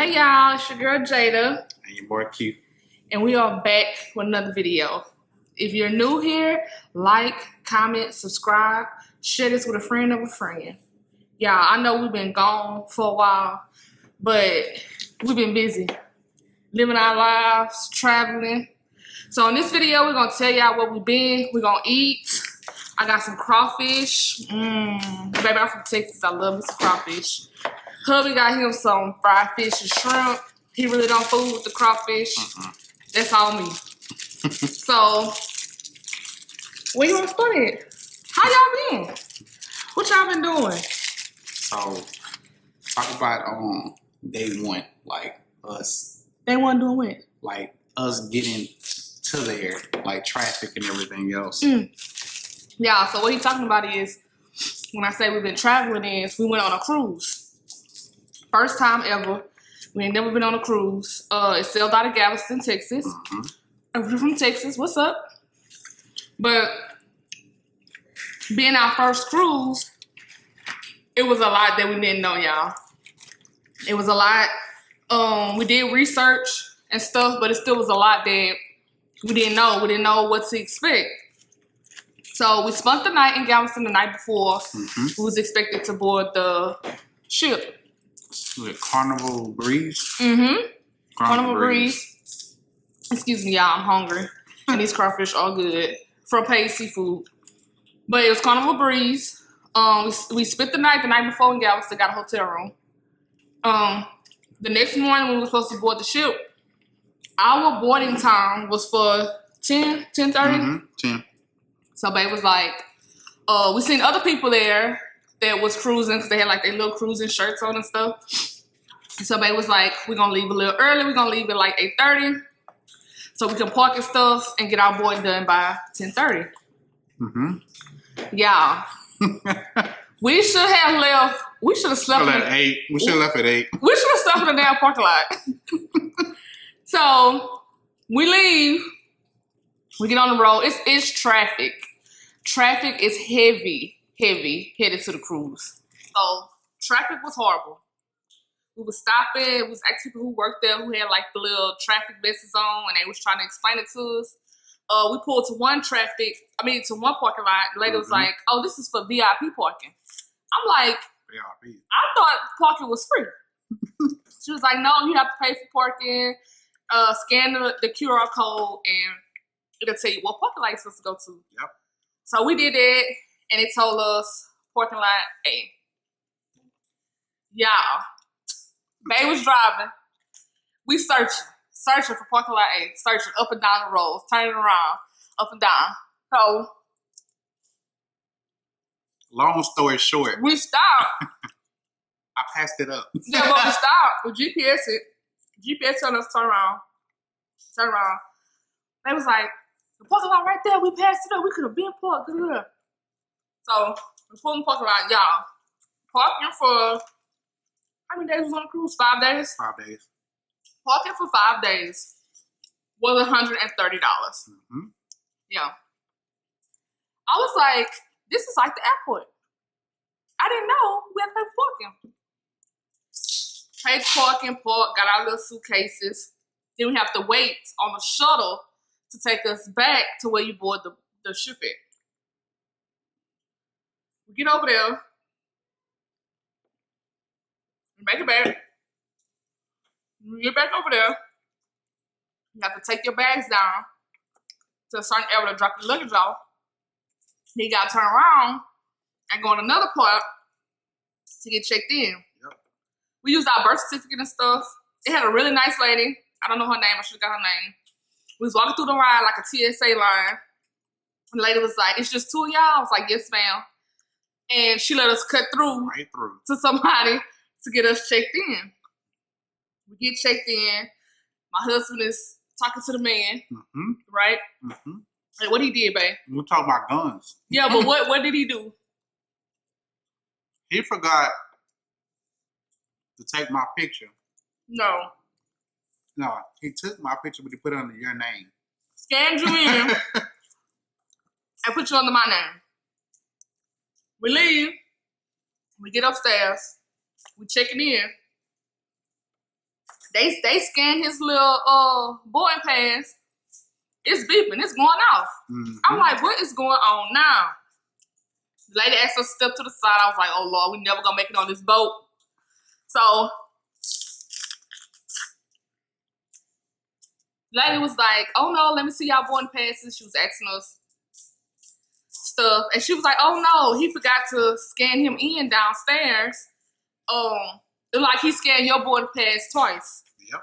Hey y'all, it's your girl Jada. And your boy Q. And we are back with another video. If you're new here, like, comment, subscribe, share this with a friend of a friend. Y'all, I know we've been gone for a while, but we've been busy. Living our lives, traveling. So in this video, we're gonna tell y'all what we've been. We're gonna eat. I got some crawfish. Baby, I'm from Texas. I love me some crawfish. Hubby got him some fried fish and shrimp. He really don't fool with the crawfish. That's all me. So, where you want to start it? How y'all been? What y'all been doing? So, talk about day one, like us. Day one doing what? Like us getting to there, like traffic and everything else. Yeah, so what he talking about is, when I say we've been traveling is, we went on a cruise. First time ever. We ain't never been on a cruise. It sailed out of Galveston, Texas. We're from Texas. What's up? But being our first cruise, it was a lot that we didn't know, y'all. It was a lot. We did research and stuff, but it still was a lot that we didn't know. We didn't know what to expect. So we spent the night in Galveston the night before. We was expected to board the ship. With Carnival Breeze. Carnival Breeze. Excuse me, y'all. I'm hungry. And these crawfish are good. From paid seafood. But it was Carnival Breeze. We spent the night before in Galveston, got a hotel room. The next morning when we were supposed to board the ship, our boarding time was for 10:30. 10. So babe was like, we seen other people there that was cruising because they had like their little cruising shirts on and stuff. So babe was like, we're gonna leave a little early. We're gonna leave at like 8:30 so we can park and stuff and get our boarding done by 10:30. Y'all, we should have left. We should have slept at 8. We should have left at 8. We should have slept in the damn parking lot. So we leave. We get on the road. It's traffic. Traffic is heavy headed to the cruise. So traffic was horrible. We was stopping. It was actually people who worked there who had like the little traffic vests on, and they was trying to explain it to us. We pulled to one parking lot. The lady was like, "Oh, this is for VIP parking." I'm like, VIP. I thought parking was free. She was like, "No, you have to pay for parking. Scan the QR code, and it'll tell you what parking lot you're supposed to go to." Yep. So we did it, and it told us parking lot A. Y'all, Bay was driving. We searching for parking lot A, searching up and down the roads, turning around, up and down. So, long story short, we stopped. I passed it up. Yeah, but we stopped. We GPS it. GPS told us turn around. Turn around. They was like, the parking lot right there, we passed it up. We could have been parked. So, we pulled in the parking lot, y'all. Parking for, how many days was on the cruise? 5 days? 5 days. Parking for 5 days was $130. Yeah. I was like, this is like the airport. I didn't know we had to pay for parking. Paid parking, got our little suitcases. Then we have to wait on the shuttle to take us back to where you board the ship at. We get over there. We make it back. When you get back over there, you have to take your bags down to a certain area to drop your luggage off. Then you got to turn around and go on another part to get checked in. Yep. We used our birth certificate and stuff. It had a really nice lady. I don't know her name. I should have got her name. We was walking through the line like a TSA line. And the lady was like, "It's just two of y'all?" I was like, "Yes, ma'am." And she let us cut through Right through to somebody to get us checked in. We get checked in. My husband is talking to the man, right? Like, what he did, babe? We're talking about guns. Yeah, but what did he do? He forgot to take my picture. No, he took my picture, but he put it under your name. scanned you in and put you under my name. We leave. We get upstairs. We checking in. They scanned his little boarding pass. It's beeping. It's going off. Mm-hmm. I'm like, what is going on now? The lady asked us to step to the side. I was like, oh, Lord, we never going to make it on this boat. So, the lady was like, oh, no, let me see y'all boarding passes. She was asking us stuff. And she was like, oh, no, he forgot to scan him in downstairs. It like he scanned your boarding pass twice. Yep.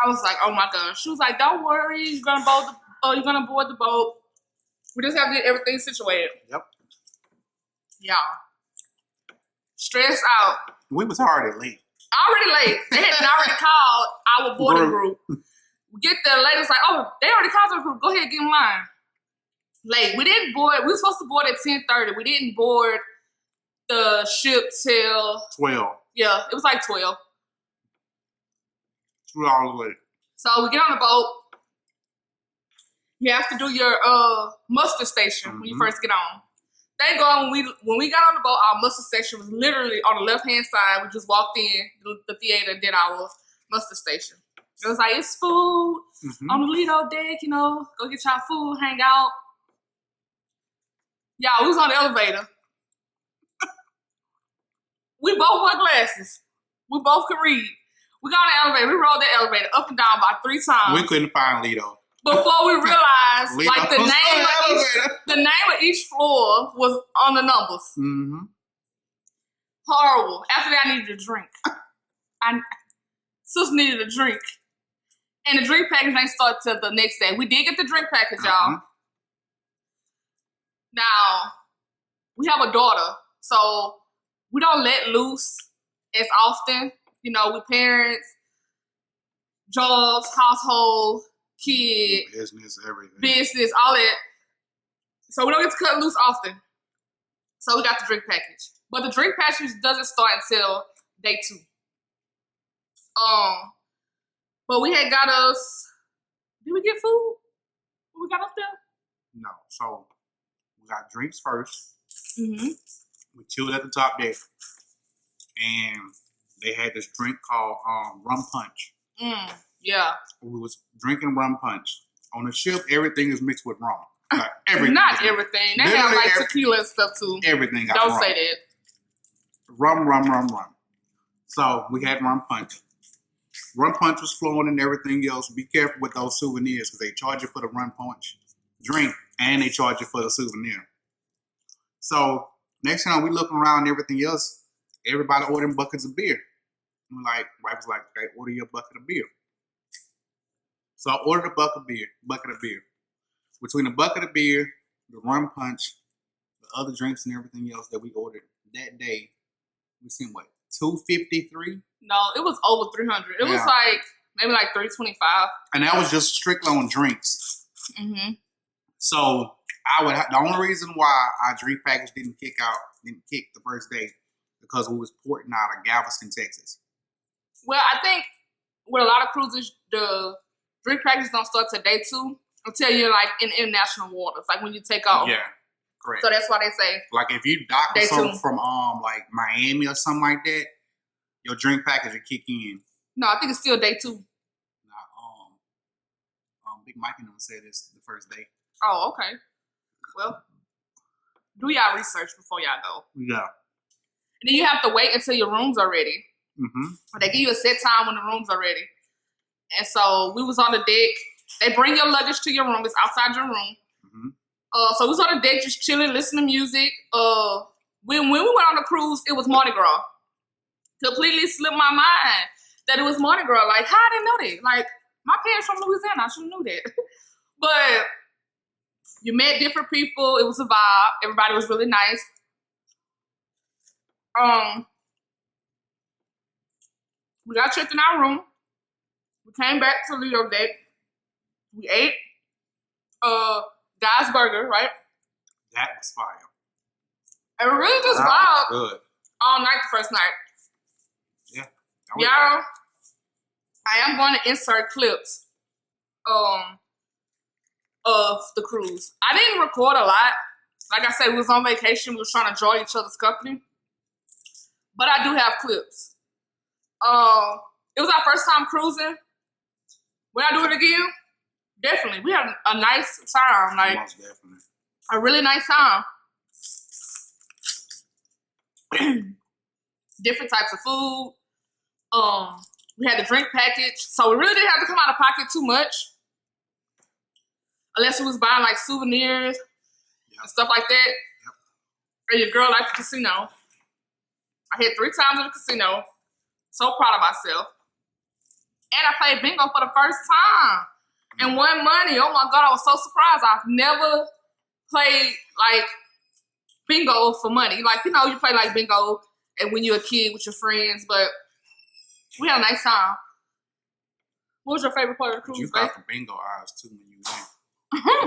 I was like, oh, my gosh. She was like, don't worry. You're going to board the boat. We just have to get everything situated. Yep. Y'all. Stressed out. We was already late. Already late. They had already called our boarding group. We get there, the lady was like, oh, they already called our group. Go ahead, get in line. Late. We didn't board. We were supposed to board at 10:30. We didn't board the ship till 12. Yeah, it was like 12. 2 hours late. So we get on the boat. You have to do your muster station when you first get on. Thank God when we got on the boat, our muster station was literally on the left-hand side. We just walked in the theater, did our muster station. It was like, it's food on the Lido deck, go get y'all food, hang out. Y'all, we was on the elevator. We both wear glasses. We both could read. We got on the elevator. We rode the elevator up and down about 3 times. We couldn't find Lido. Before we realized, like, the name of each floor was on the numbers. Mm-hmm. Horrible. After that, I needed a drink. Sis needed a drink. And the drink package ain't start till the next day. We did get the drink package, y'all. Now, we have a daughter, so we don't let loose as often. We parents, jobs, household, kid, business, everything. Business, all that. So we don't get to cut loose often. So we got the drink package. But the drink package doesn't start until day 2. But we had got us, did we get food when we got up there? No. So we got drinks first. Mm-hmm. We chilled at the top deck. And they had this drink called rum punch. Yeah. We was drinking rum punch. On the ship, everything is mixed with rum. Like, everything. Not everything. They have like tequila and stuff too. Everything got Don't rum. say that. Rum. So we had rum punch. Rum punch was flowing and everything else. Be careful with those souvenirs because they charge you for the rum punch drink and they charge you for the souvenir. So next time we looking around and everything else, everybody ordering buckets of beer. I'm like, wife was like, okay, order your bucket of beer. So I ordered a bucket of beer. Between the bucket of beer, the rum punch, the other drinks and everything else that we ordered that day, we seen what, $253? No, it was over 300. It was like maybe like 325. And that was just strictly on drinks. Mm-hmm. So the only reason why our drink package didn't kick the first day because we was porting out of Galveston, Texas. Well, I think with a lot of cruises, the drink packages don't start till day 2 until you're like in international waters, like when you take off. Yeah, correct. So that's why they say like if you dock or something from like Miami or something like that, your drink package will kick in. No, I think it's still day 2. Big Mike and them said it's the first day. Oh, okay. Well, do y'all research before y'all go. Yeah. And then you have to wait until your rooms are ready. Mm-hmm. They give you a set time when the rooms are ready. And so we was on the deck. They bring your luggage to your room. It's outside your room. Mm-hmm. So we was on the deck just chilling, listening to music. When we went on the cruise, it was Mardi Gras. Completely slipped my mind that it was Mardi Gras. Like, how I didn't know that? Like, my parents from Louisiana, I should have knew that. But you met different people. It was a vibe. Everybody was really nice. We got checked in our room. We came back to Lido deck. We ate Guy's Burger, right? That was fire. And we really just vibed all night the first night. Yeah. Y'all, I am going to insert clips of the cruise. I didn't record a lot. Like I said, we was on vacation. We was trying to enjoy each other's company. But I do have clips. It It was our first time cruising. Would I do it again? Definitely. We had a nice time. Like, most definitely. A really nice time. Different types of food. We had the drink package. So we really didn't have to come out of pocket too much. Unless we was buying like souvenirs and stuff like that. Yep. And your girl liked the casino. I hit 3 times in the casino. So proud of myself. And I played bingo for the first time. And won money. Oh my God, I was so surprised. I've never played like bingo for money. Like, you know, you play like bingo and when you're a kid with your friends, but we had a nice time. What was your favorite part of the cruise? You got the bingo eyes too when you went.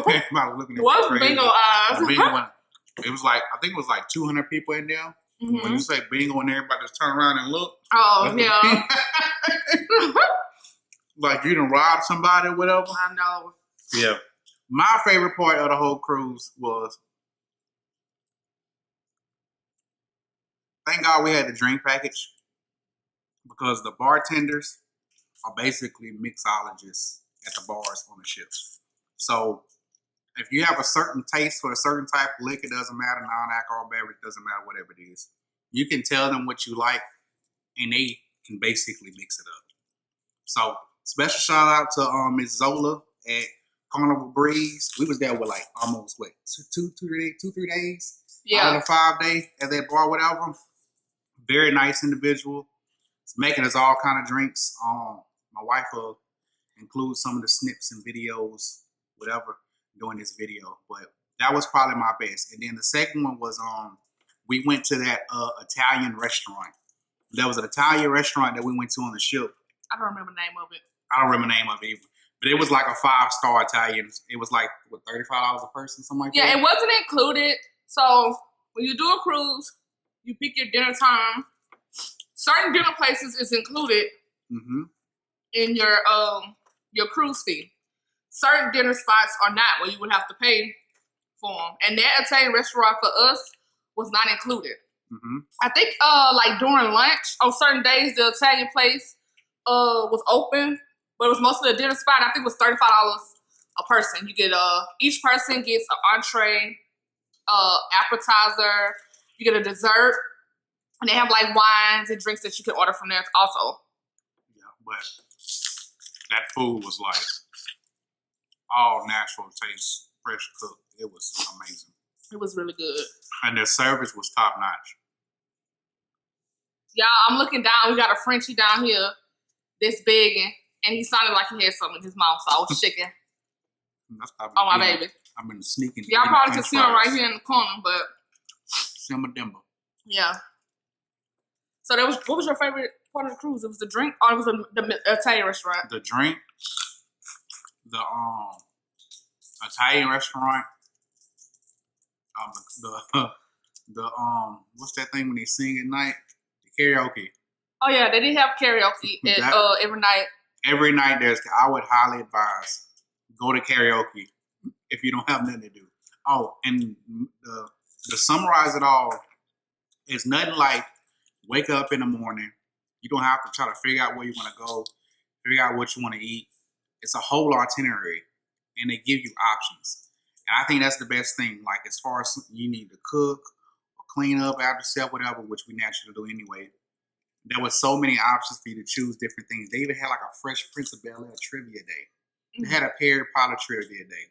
Everybody looking at What was bingo eyes? The bingo one, it was like, I think it was like 200 people in there. Mm-hmm. When you say bingo and everybody just turn around and look. Oh, yeah. Like you done robbed somebody or whatever. I know. Yeah. My favorite part of the whole cruise was, thank God we had the drink package, because the bartenders are basically mixologists at the bars on the ship. So if you have a certain taste for a certain type of liquor, doesn't matter, non-alcohol beverage, doesn't matter, whatever it is, you can tell them what you like and they can basically mix it up. So special shout out to Miss Zola at Carnival Breeze. We was there with like almost what, 3 days? Yeah. Out of the 5 days at that bar, whatever. Very nice individual. It's making us all kind of drinks. My wife will include some of the snips and videos, whatever, during this video. But that was probably my best. And then the second one was we went to that Italian restaurant. There was an Italian restaurant that we went to on the ship. I don't remember the name of it. I don't remember the name of it either. But it was like a 5-star Italian. It was like, what, $35 a person, something like that? Yeah, it wasn't included. So when you do a cruise, you pick your dinner time. Certain dinner places is included in your cruise fee. Certain dinner spots are not, where you would have to pay for them. And that Italian restaurant for us was not included. I think like during lunch, on certain days, the Italian place was open, but it was mostly a dinner spot. I think it was $35 a person. You get each person gets an entree, appetizer, you get a dessert, and they have like wines and drinks that you can order from there also. Yeah, but that food was like all natural taste, fresh cooked. It was amazing. It was really good. And their service was top notch. Y'all, I'm looking down. We got a Frenchie down here that's begging, and he sounded like he had something in his mouth, so I was shaking. Oh, my baby. I've been sneaking. Y'all probably can see him right here in the corner, but Simmer Dimmer. Yeah. So what was your favorite part of the cruise? It was the drink, or it was the Italian restaurant? The drink, the Italian restaurant, the what's that thing when they sing at night? The karaoke. Oh yeah, they did have karaoke every night. Every night I would highly advise go to karaoke if you don't have nothing to do. Oh, and to summarize it all, it's nothing like wake up in the morning. You don't have to try to figure out where you want to go, figure out what you want to eat. It's a whole itinerary, and they give you options. And I think that's the best thing. Like as far as you need to cook or clean up after yourself, whatever, which we naturally do anyway. There was so many options for you to choose different things. They even had like a Fresh Prince of Bel-Air trivia day. They had a Harry Potter trivia day.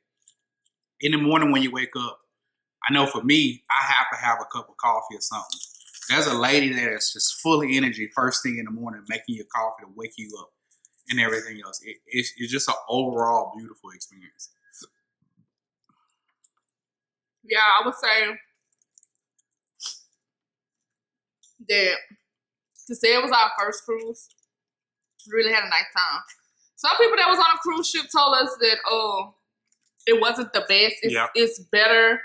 In the morning when you wake up, I know for me, I have to have a cup of coffee or something. There's a lady there that's just full of energy first thing in the morning, making you coffee to wake you up and everything else. It's just an overall beautiful experience. Yeah, I would say that to say it was our first cruise, we really had a nice time. Some people that was on a cruise ship told us that it wasn't the best. It's better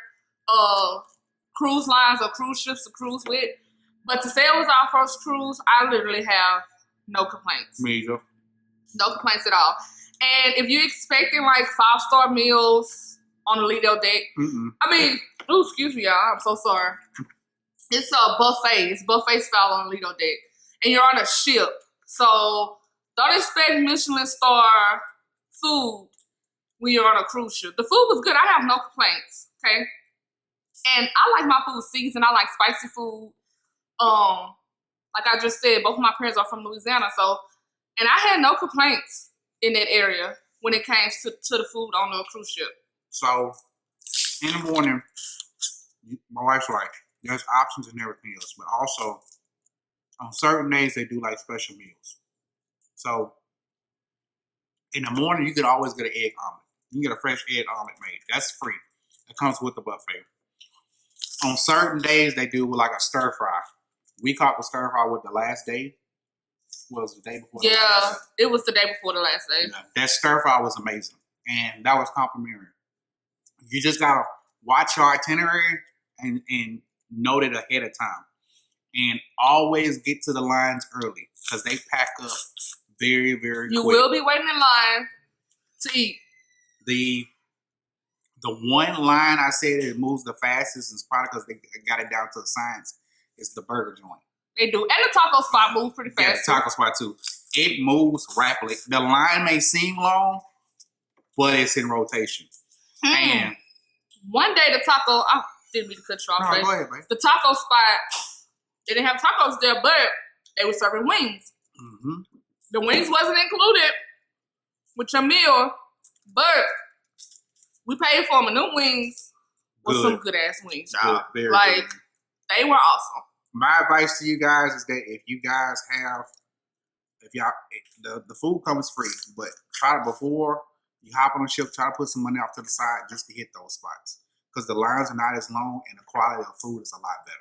cruise lines or cruise ships to cruise with. But to say it was our first cruise, I literally have no complaints. Me either. No complaints at all. And if you're expecting like 5-star meals on the Lido deck, I mean, excuse me, y'all. I'm so sorry. It's a buffet. It's buffet style on the Lido deck. And you're on a ship. So don't expect Michelin star food when you're on a cruise ship. The food was good. I have no complaints, okay? And I like my food seasoned. I like spicy food. Like I just said, both of my parents are from Louisiana, so, and I had no complaints in that area when it came to the food on the cruise ship. So, in the morning, my wife's right. There's options and everything else, but also on certain days they do like special meals. So, in the morning you can always get an egg omelet. You can get a fresh egg omelet made. That's free. It comes with the buffet. On certain days they do like a stir fry. We caught the stir fry with the last day. Was the day before? Yeah, it was the day before the last day. Yeah, that stir fry was amazing, and that was complimentary. You just gotta watch your itinerary and note it ahead of time, and always get to the lines early because they pack up very, very You quick. will be waiting in line to eat. The one line I said it moves the fastest is probably because they got it down to the science. It's the burger joint. They do, and the taco spot moves pretty fast. Yeah, the taco spot too. It moves rapidly. The line may seem long, but it's in rotation. And one day the taco, I didn't mean to cut you off. no, go ahead, man. The taco spot, they didn't have tacos there, but they were serving wings. Mm-hmm. The wings wasn't included with your meal, but we paid for them. And them wings was some good ass wings, y'all. Very like good. they were awesome. My advice to you guys is that if the food comes free, but try to, before you hop on a ship, try to put some money off to the side just to hit those spots. Because the lines are not as long and the quality of food is a lot better.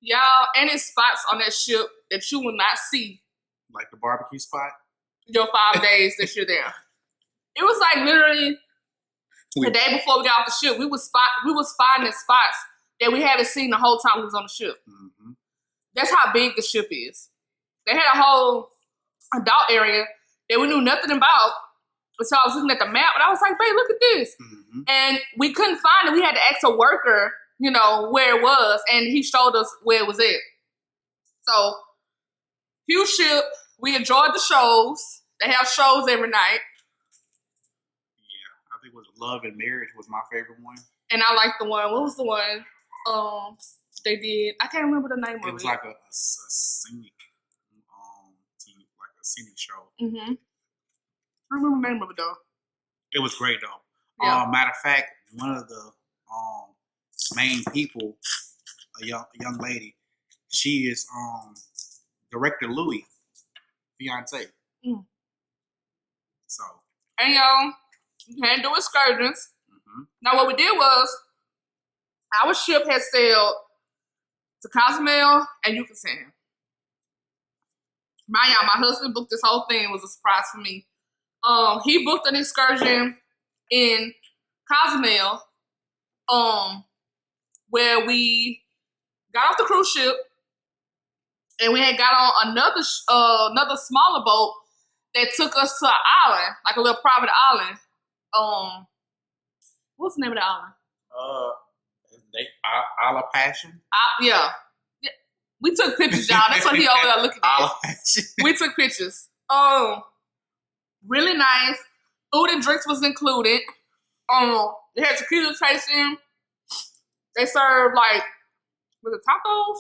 Y'all, and it's spots on that ship that you will not see. Like the barbecue spot? Your 5 days that you're there. It was like literally the day before we got off the ship, we was finding spots that we haven't seen the whole time we was on the ship. Mm-hmm. That's how big the ship is. They had a whole adult area that we knew nothing about. So I was looking at the map and I was like, babe, look at this. Mm-hmm. And we couldn't find it. We had to ask a worker, where it was, and he showed us where it was at. So, huge ship. We enjoyed the shows. They have shows every night. Yeah, I think it was Love and Marriage was my favorite one. And I liked the one. What was the one they did? I can't remember the name of it. It was like a scenic TV, like a scenic show. Mm-hmm. I remember the name of it though. It was great though. Yeah. Matter of fact, one of the main people, a young lady, she is Director Louis' fiance. Mm. So. And y'all, you can do excursions. Mm-hmm. Now what we did was, our ship had sailed to Cozumel and Yucatan. My husband booked this whole thing. It was a surprise for me. He booked an excursion in Cozumel, where we got off the cruise ship and we had got on another smaller boat that took us to an island, like a little private island. What's the name of the island? Isle of Passion. Yeah. We took pictures, y'all. That's what he over there looking Isle at. of Passion. We took pictures. Really nice. Food and drinks was included. They had tequila tasting. They served was it tacos?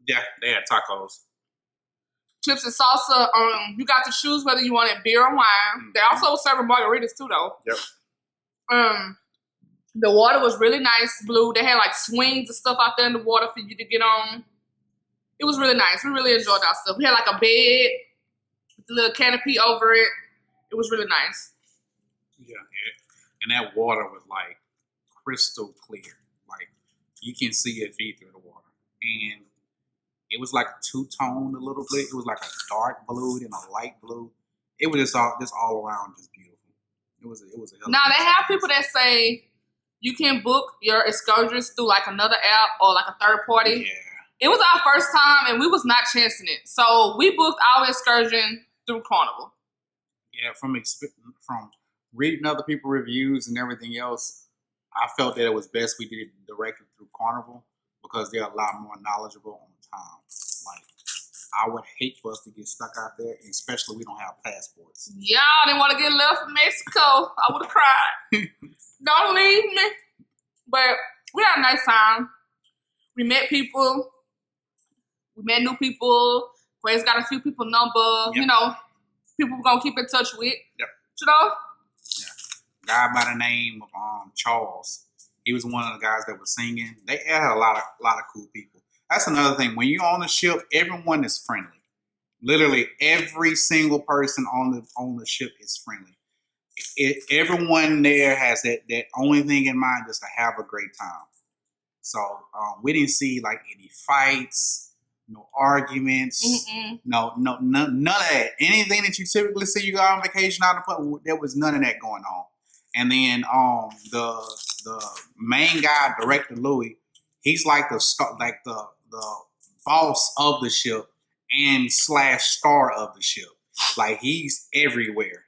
Yeah, they had tacos. Chips and salsa. You got to choose whether you wanted beer or wine. Mm-hmm. They also serving margaritas too, though. Yep. The water was really nice, blue. They had swings and stuff out there in the water for you to get on. It was really nice. We really enjoyed our stuff. We had a bed with a little canopy over it. It was really nice. Yeah, and that water was crystal clear. You can see your feet through the water. And it was two-toned a little bit. It was a dark blue and a light blue. It was just all around just beautiful. It was a Now they have people that say you can book your excursions through another app or a third party. Yeah. It was our first time and we was not chancing it. So we booked our excursion through Carnival. Yeah, from reading other people's reviews and everything else, I felt that it was best we did it directly through Carnival because they're a lot more knowledgeable on time. I would hate for us to get stuck out there, and especially we don't have passports. Y'all didn't want to get left from Mexico. I would have cried. Don't leave me. But we had a nice time. We met people. We met new people. Grace got a few people number. Yep. You know, people we're gonna keep in touch with. Yep. You know? Yeah. Guy by the name of Charles. He was one of the guys that was singing. They had a lot of cool people. That's another thing. When you're on the ship, everyone is friendly. Literally every single person on the ship is friendly. Everyone there has that only thing in mind is to have a great time. So we didn't see like any fights, no arguments, no none of that. Anything that you typically see you go on vacation out of the public, there was none of that going on. And then the main guy, Director Louis, he's like the boss of the ship and / star of the ship. Like he's everywhere.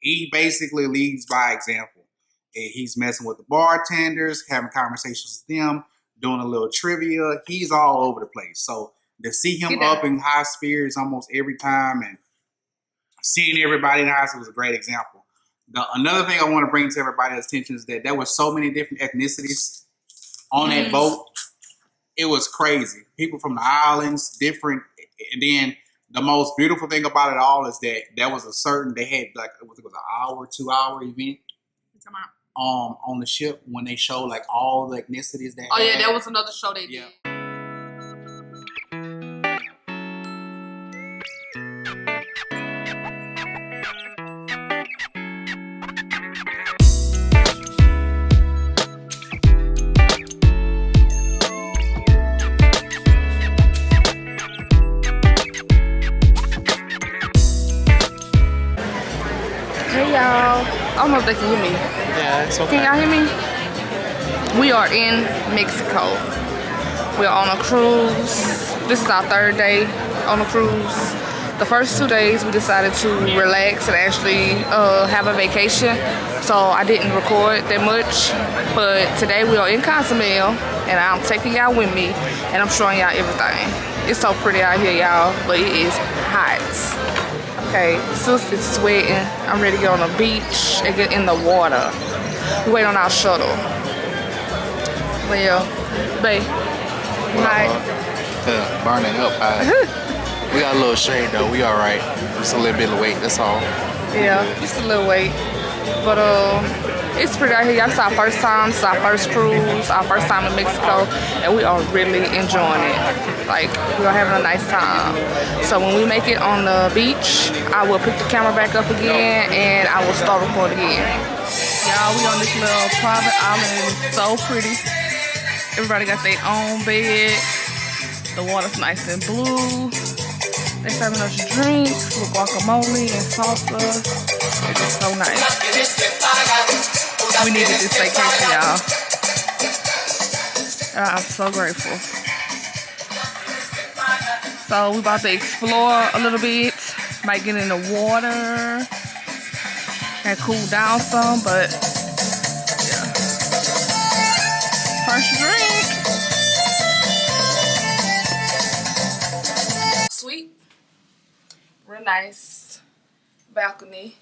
He basically leads by example. He's messing with the bartenders, having conversations with them, doing a little trivia. He's all over the place. So to see him up in high spirits almost every time and seeing everybody in the house was a great example. Another thing I want to bring to everybody's attention is that there were so many different ethnicities on that boat. It was crazy. People from the islands, different. And then the most beautiful thing about it all is that there was they had like, it was an hour, 2 hour event on the ship when they showed like all the ethnicities that Oh, yeah, that was another show they did. I don't know if they can hear me. Yeah, it's okay. Can y'all hear me? We are in Mexico. We are on a cruise. This is our 3rd day on a cruise. The first 2 days we decided to relax and actually have a vacation. So I didn't record that much. But today we are in Cozumel and I'm taking y'all with me and I'm showing y'all everything. It's so pretty out here, y'all, but it is hot. Okay, sis is sweating. I'm ready to get on the beach and get in the water. We wait on our shuttle. Well, babe, hi. Burning up. We got a little shade though. We all right. Just a little bit of weight. That's all. Yeah, just a little weight. But it's pretty out here. Y'all, it's our first time. It's our first cruise. Our first time in Mexico, and we are really enjoying it. Like, we are having a nice time. So when we make it on the beach, I will pick the camera back up again and I will start recording again. Y'all, we on this little private island. It's so pretty. Everybody got their own bed. The water's nice and blue. They serving us drinks with guacamole and salsa. It's just so nice. We needed this vacation, y'all. I'm so grateful. So we're about to explore a little bit. Might get in the water and cool down some, but yeah. First drink. Sweet. Real nice. Balcony.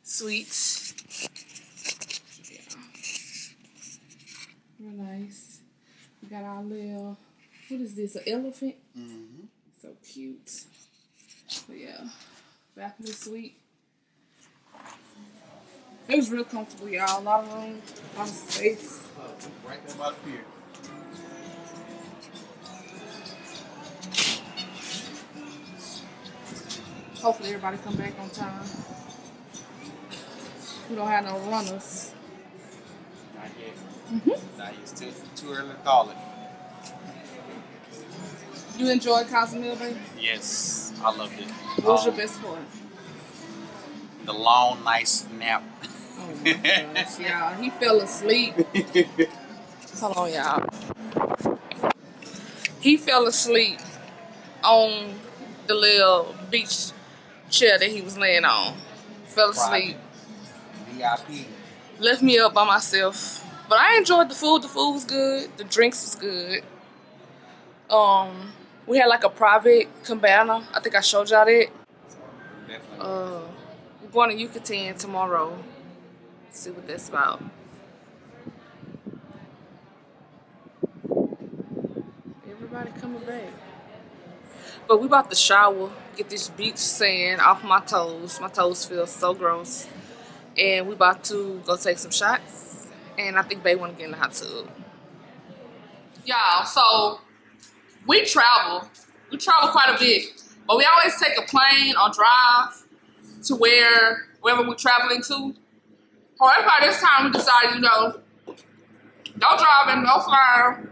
Sweet. Yeah. Real nice. We got our little, what is this, an elephant? Mm-hmm. So cute. But yeah, balcony suite. It was real comfortable, y'all. A lot of room, a lot of space. Right there by the pier. Hopefully everybody come back on time. We don't have no runners. Not yet. Mm-hmm. Not yet. Still too early to call it. You enjoyed Cozumel, baby? Yes, I loved it. What was your best part? The long, nice nap. Oh my gosh, y'all. He fell asleep. Hold on, y'all. He fell asleep on the little beach chair that he was laying on. Fell asleep. VIP. Left me up by myself. But I enjoyed the food. The food was good. The drinks was good. We had like a private cabana. I think I showed y'all that. Definitely. We're going to Yucatan tomorrow. Let's see what that's about. Everybody coming back. But we about to shower, get this beach sand off my toes. My toes feel so gross. And we about to go take some shots. And I think Bae want to get in the hot tub. Y'all, so we travel. We travel quite a bit. But we always take a plane or drive to wherever we're traveling to. However, this time we decided, you know, no driving, no flying.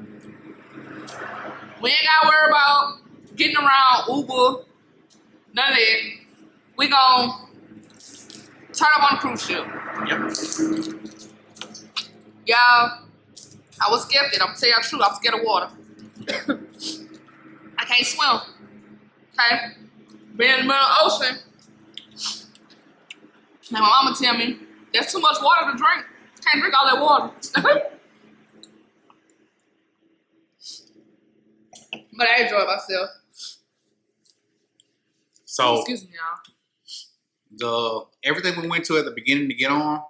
We ain't got to worry about getting around Uber, none of that. We gon' turn up on a cruise ship. Yep. Y'all, I was skeptic. I'm gonna tell y'all the truth. I'm scared of water. I can't swim. Okay? Being in the middle of the ocean. And my mama tell me, there's too much water to drink. Can't drink all that water. But I enjoyed myself. So Excuse me, y'all. everything we went to at the beginning to get on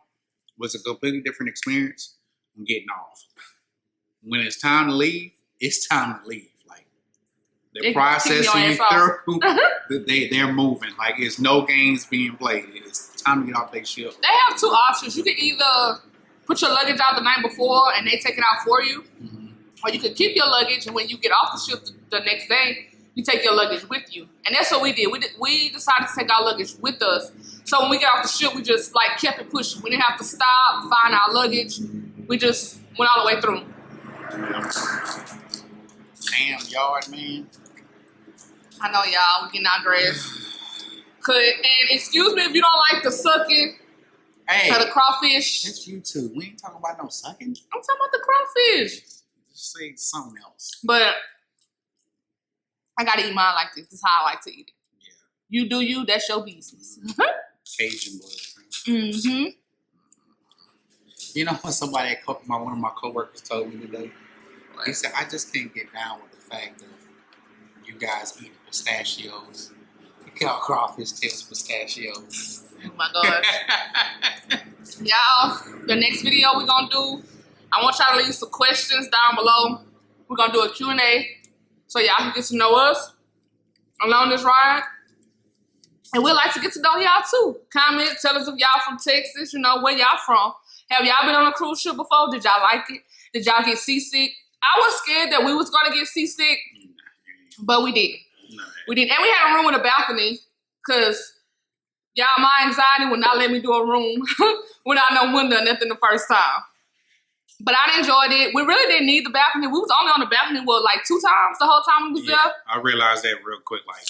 was a completely different experience from getting off. When it's time to leave, it's time to leave. Like they're processing you through, they're moving. Like it's no games being played. It's time to get off their ship. They have two options. You can either put your luggage out the night before and they take it out for you, or you can keep your luggage and when you get off the ship the next day, you take your luggage with you. And that's what we did. We decided to take our luggage with us. So when we got off the ship, we just like kept it pushing. We didn't have to stop, find our luggage. We just went all the way through. Damn yard, man. I know y'all, we getting our grass. And excuse me if you don't like the sucking or the crawfish. It's you too. We ain't talking about no sucking. I'm talking about the crawfish. Just say something else. But I gotta eat mine like this. This is how I like to eat it. Yeah. You do you, that's your business. Cajun blood. Mm-hmm. You know what somebody one of my coworkers told me today? He said, I just can't get down with the fact that you guys eating pistachios. You call crawfish tails pistachios. Oh my gosh. Y'all, the next video we're gonna do, I want y'all to leave some questions down below. We're gonna do a Q&A so y'all can get to know us along this ride. And we'd like to get to know y'all too. Comment, tell us if y'all from Texas, you know, where y'all from. Have y'all been on a cruise ship before? Did y'all like it? Did y'all get seasick? I was scared that we was gonna get seasick, but we didn't. We didn't. And we had a room with a balcony, because y'all, my anxiety would not let me do a room without no window or nothing the first time. But I enjoyed it. We really didn't need the balcony. We was only on the balcony, like 2 times the whole time we was there. I realized that real quick. Like,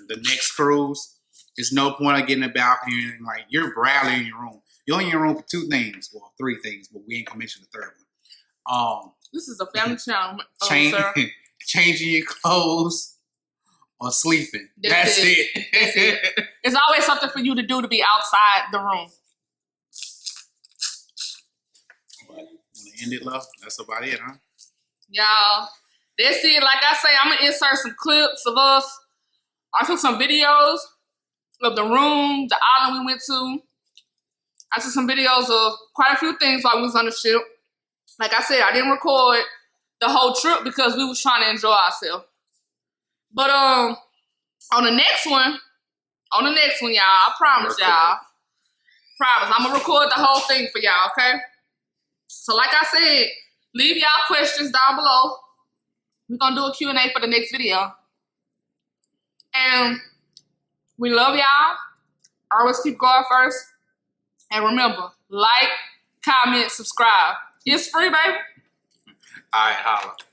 the next cruise, there's no point of getting a balcony. And, like, you're barely in your room. You're in your room for 2 things. Well, 3 things, but we ain't gonna mention the third one. This is a family channel, sir. Changing your clothes or sleeping. That's it. That's it. It's always something for you to do to be outside the room. But when it ended, love, that's about it, huh? Y'all, that's it. Like I say, I'm going to insert some clips of us. I took some videos of the room, the island we went to. I took some videos of quite a few things while we was on the ship. Like I said, I didn't record the whole trip because we was trying to enjoy ourselves. But on the next one, y'all, I promise y'all. Promise. I'm going to record the whole thing for y'all, okay? So like I said, leave y'all questions down below. We're going to do a Q&A for the next video. And we love y'all. Always keep going first. And remember, like, comment, subscribe. It's free, baby. All right, holla.